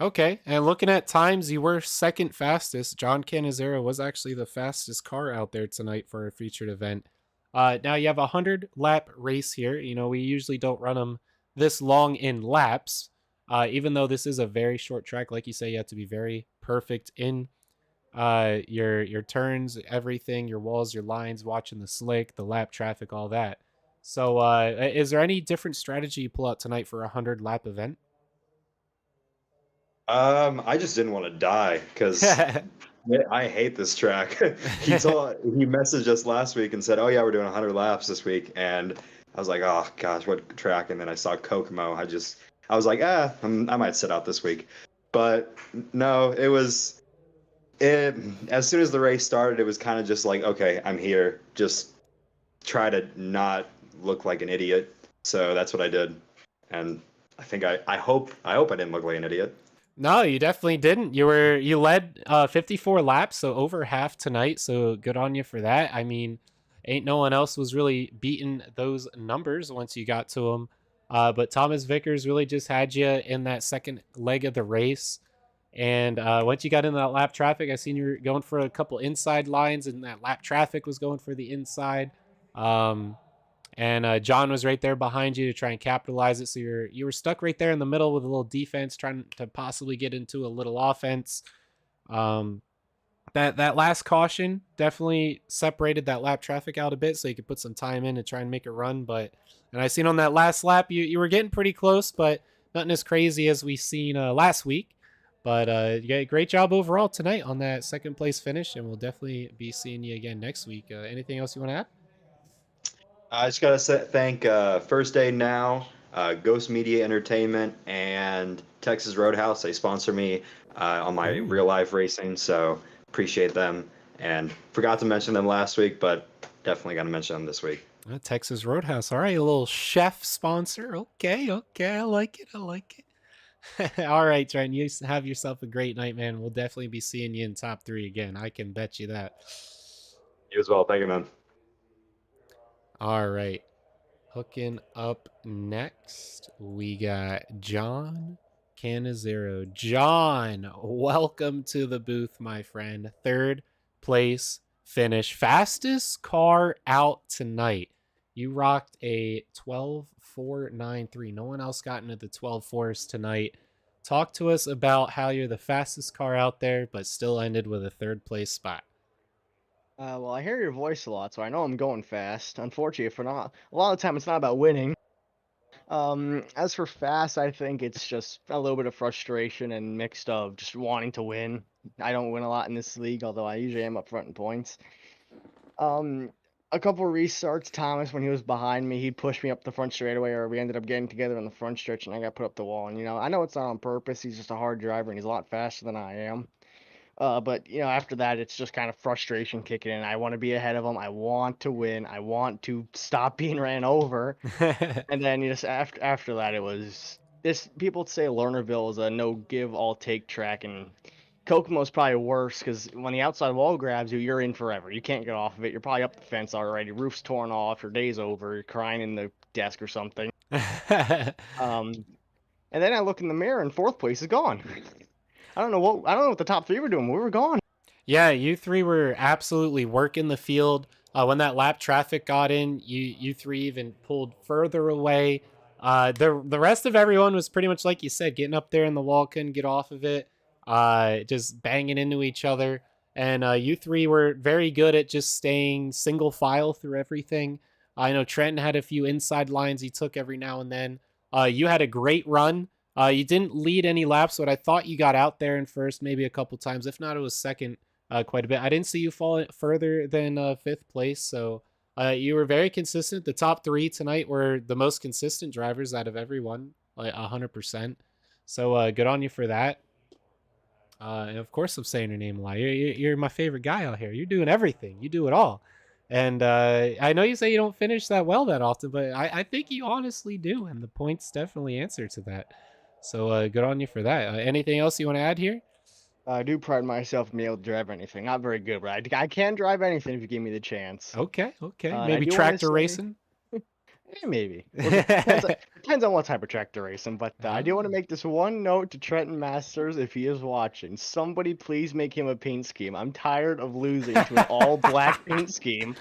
Okay, and looking at times, you were second fastest. John Canizero was actually the fastest car out there tonight for a featured event. Now you have a 100-lap race here. You know, we usually don't run them this long in laps, even though this is a very short track. Like you say, you have to be very perfect in your turns, everything, your walls, your lines, watching the slick, the lap traffic, all that. So, is there any different strategy you pull out tonight for a 100-lap event? I just didn't want to die because I hate this track. He messaged us last week and said, "Oh yeah, we're doing 100 laps this week," and I was like, "Oh gosh, what track?" And then I saw Kokomo. I was like, I might sit out this week, but no, it. As soon as the race started, it was kind of just like, okay, I'm here. Just try to not look like an idiot. So that's what I did, and I think I hope I didn't look like an idiot. No, you definitely didn't. You led 54 laps, so over half tonight. So good on you for that. I mean, ain't no one else was really beating those numbers once you got to them. But Thomas Vickers really just had you in that second leg of the race. And once you got in that lap traffic, I seen you were going for a couple inside lines, and that lap traffic was going for the inside. Um, and John was right there behind you to try and capitalize it. So you were stuck right there in the middle with a little defense, trying to possibly get into a little offense. Um, that last caution definitely separated that lap traffic out a bit, so you could put some time in and try and make a run. And I seen on that last lap you were getting pretty close, but nothing as crazy as we seen last week. But you got a great job overall tonight on that second place finish, and we'll definitely be seeing you again next week. Anything else you want to add? I just gotta thank First Aid Now, Ghost Media Entertainment, and Texas Roadhouse. They sponsor me on my Ooh. real life racing, so appreciate them. And forgot to mention them last week, but definitely got to mention them this week. Texas Roadhouse. All right, a little chef sponsor. Okay, I like it. I like it. All right, Trent, you have yourself a great night, man. We'll definitely be seeing you in top 3 again. I can bet you that. You as well. Thank you, man. All right. Hooking up next, we got John Canizero. John, welcome to the booth, my friend. Third place finish. Fastest car out tonight. You rocked a 12.493. No one else got into the 12.4s tonight. Talk to us about how you're the fastest car out there, but still ended with a third place spot. Well, I hear your voice a lot, so I know I'm going fast. Unfortunately, for not a lot of the time, it's not about winning. As for fast, I think it's just a little bit of frustration and mixed of just wanting to win. I don't win a lot in this league, although I usually am up front in points. A couple restarts, Thomas, when he was behind me, he pushed me up the front straightaway, or we ended up getting together on the front stretch, and I got put up the wall. And I know it's not on purpose. He's just a hard driver, and he's a lot faster than I am. But after that, it's just kind of frustration kicking in. I want to be ahead of them. I want to win. I want to stop being ran over. And then just after that, it was this. People say Lernerville is a no give all take track, and Kokomo's probably worse because when the outside wall grabs you, you're in forever. You can't get off of it. You're probably up the fence already. Roof's torn off. Your day's over. You're crying in the desk or something. And then I look in the mirror, and fourth place is gone. I don't know what the top 3 were doing. We were gone. Yeah, you three were absolutely working the field. When that lap traffic got in, you three even pulled further away. The rest of everyone was pretty much like you said, getting up there in the wall, couldn't get off of it, just banging into each other. And you three were very good at just staying single file through everything. I know Trenton had a few inside lines he took every now and then. You had a great run. You didn't lead any laps, but I thought you got out there in first maybe a couple times. If not, it was second quite a bit. I didn't see you fall further than fifth place, so You were very consistent. The top 3 tonight were the most consistent drivers out of everyone, like 100%. So good on you for that. And of course, I'm saying your name a lot. You're my favorite guy out here. You're doing everything. You do it all. And I know you say you don't finish that well that often, but I think you honestly do. And the points definitely answer to that. So good on you for that. Anything else you want to add here? I do pride myself in being able to drive anything. Not very good, but I can drive anything if you give me the chance. Okay. And I Maybe do wanna tractor say- racing? Maybe. Well, depends on what type of tractor racing, but I do want to Ah. make this one note to Trenton Masters if he is watching. Somebody please make him a paint scheme. I'm tired of losing to an all-black paint scheme.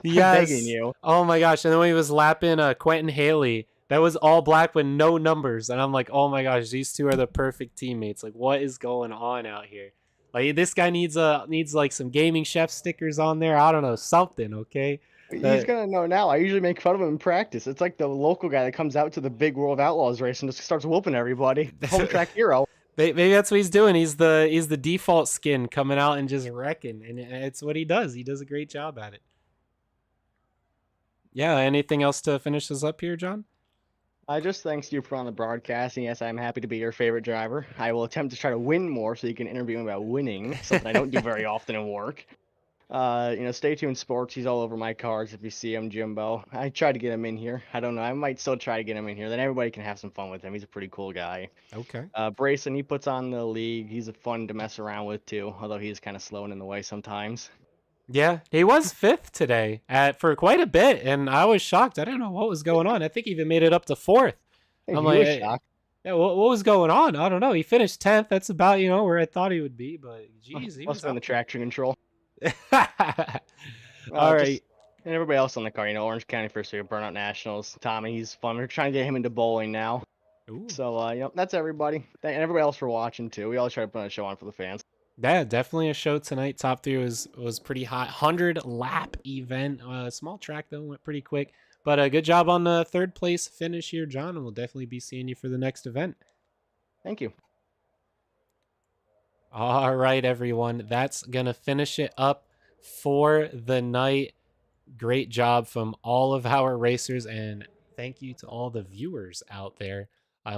I'm begging you. Oh my gosh. And then when he was lapping Quentin Haley, that was all black with no numbers. And I'm like, oh my gosh, these two are the perfect teammates. Like, what is going on out here? Like, this guy needs like some gaming chef stickers on there. I don't know, something, okay? He's gonna know now. I usually make fun of him in practice. It's like the local guy that comes out to the big World of Outlaws race and just starts whooping everybody. Home track hero. Maybe that's what he's doing. He's the default skin coming out and just wrecking, and it's what he does. He does a great job at it. Yeah. Anything else to finish this up here, John? Just thanks to you for on the broadcast, and yes, I'm happy to be your favorite driver. I will attempt to try to win more so you can interview me about winning, something I don't do very often in work. Stay tuned sports. He's all over my cards if you see him, Jimbo. I tried to get him in here. I don't know. I might still try to get him in here. Then everybody can have some fun with him. He's a pretty cool guy. Okay. Brayson, he puts on the league. He's fun to mess around with too, although he's kind of slow and in the way sometimes. Yeah, he was 5th today for quite a bit, and I was shocked. I didn't know what was going on. I think he even made it up to 4th. Hey, I'm he was like, shocked. Yeah, what was going on? I don't know. He finished 10th. That's about where I thought he would be, but geez, he Must was have been the traction control. All right. And everybody else on the car, Orange County First Year Burnout Nationals. Tommy, he's fun. We're trying to get him into bowling now. Ooh. So, that's everybody. And everybody else for watching, too. We always try to put a show on for the fans. Yeah, definitely a show tonight. Top 3 was pretty hot. 100 lap event. Small track, though. Went pretty quick. But a good job on the 3rd place finish here, John. And we'll definitely be seeing you for the next event. Thank you. All right, everyone. That's going to finish it up for the night. Great job from all of our racers, and thank you to all the viewers out there.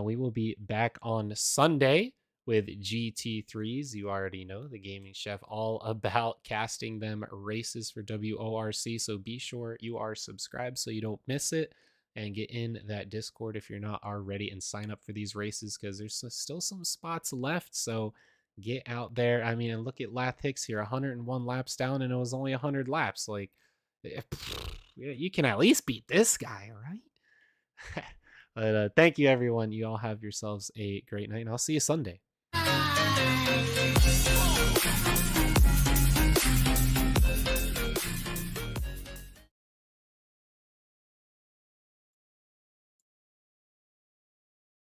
We will be back on Sunday with GT3s. You already know the Gaming Chef all about casting them races for WORC, so be sure you are subscribed so you don't miss it, and get in that Discord if you're not already and sign up for these races because there's still some spots left. So get out there. I mean, and look at Lath Hicks here, 101 laps down, and it was only 100 laps. Like, you can at least beat this guy, right? But thank you, everyone. You all have yourselves a great night, and I'll see you Sunday.